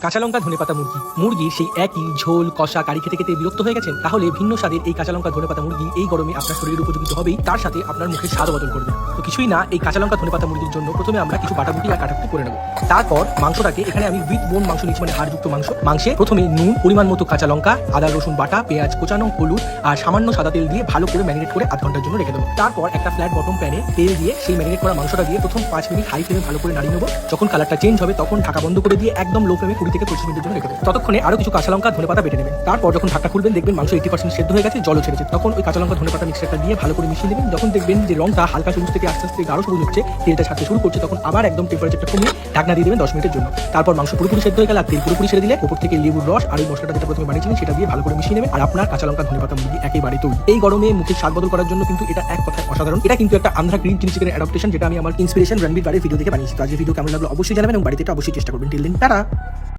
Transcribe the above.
কাঁচা লঙ্কা ধনেপাতা মুরগির সেই একই ঝোল কষা কারি খেতে খেতে বিরক্ত হয়ে গেছেন? তাহলে ভিন্ন স্বাদের এই কাঁচা লঙ্কা ধনেপাতা মুরগি এই গরমে আপনার শরীরের উপযোগী তো হবেই, তার সাথে আপনার মুখের স্বাদও বদল করবে। তো কিছুই না, এই কাঁচা লঙ্কা ধনেপাতা মুরগির জন্য প্রথমে আমরা কিছু বাটাবুটি আর কাটাকুটি করে নেব। তারপর মাংসটাকে, এখানে আমি উইথ বোন মাংস নিচ্ছি, মানে হাড়যুক্ত মাংসে প্রথমে নুন, পরিমাণ মতো কাঁচা লঙ্কা, আদা রসুন বাটা, পেঁয়াজ কোচানো, হলুদ আর সামান্য সাদা তেল দিয়ে ভালো করে ম্যারিনেট করে আধ ঘন্টার জন্য রেখে দেবো। তারপর একটা ফ্ল্যাট বটম প্যানে তেল দিয়ে সেই ম্যারিনেট করা মাংসটা দিয়ে প্রথম 5 মিনিট হাই ফ্লেমে ভালো করে নাড়িয়ে নেবো। যখন কালারটা চেঞ্জ হবে তখন ঢাকা বন্ধ করে দিয়ে একদম লো ফ্লেমে 20 থেকে 25 মিনিটের জন্য রেখে দেবো। ততক্ষণে আরো কিছু কাঁচা লঙ্কা ধনেপাতা বেটে নেবেন। তারপর যখন ঢাকা খুলবেন দেখবেন মাংস 80% সেদ্ধ হয়ে গেছে, জলও ছেড়েছে। তখন ওই কাঁচা লঙ্কা ধনেপাতা মিক্সচারটা দিয়ে ভালো করে মিশিয়ে নেবেন। যখন দেখবেন যে রংটা হালকা সবুজ থেকে আস্তে আস্তে গাঢ় সবুজ হচ্ছে, তেলটা ছাড়তে শুরু করছে, তখন আবার একদম টেম্পারেচারটা কমিয়ে ঢাকনা দিয়ে দেবেন 10 মিনিটের জন্য। তারপর মাংস পুরোপুরি সেদ্ধ হয়ে গেলে আর তেল পুরোপুরি ছেড়ে দিলে উপর থেকে লেবুর রস আর ওই মশলাটা যেটা প্রথমে বানিয়েছিলেন সেটা দিয়ে ভালো করে মিশিয়ে নেবেন। আর আপনার কাঁচা লঙ্কা ধনেপাতা মুরগি একেবারে তৈরি। এই গরমে মুখের স্বাদ বদল করার জন্য কিন্তু এটা এক কথায় অসাধারণ। এটা কিন্তু একটা আন্ধ্রা গ্রিন চিলি চিকেনের অ্যাডাপ্টেশন, যেটা আমি আমার ইন্সপিরেশন রণবীর বাড়ির ভিডিও থেকে বানিয়েছি। তো আজকের ভিডিও কেমন লাগলো অবশ্যই জানাবেন এবং বাড়িতে এটা অবশ্যই চেষ্টা করবেন। Till then, tata.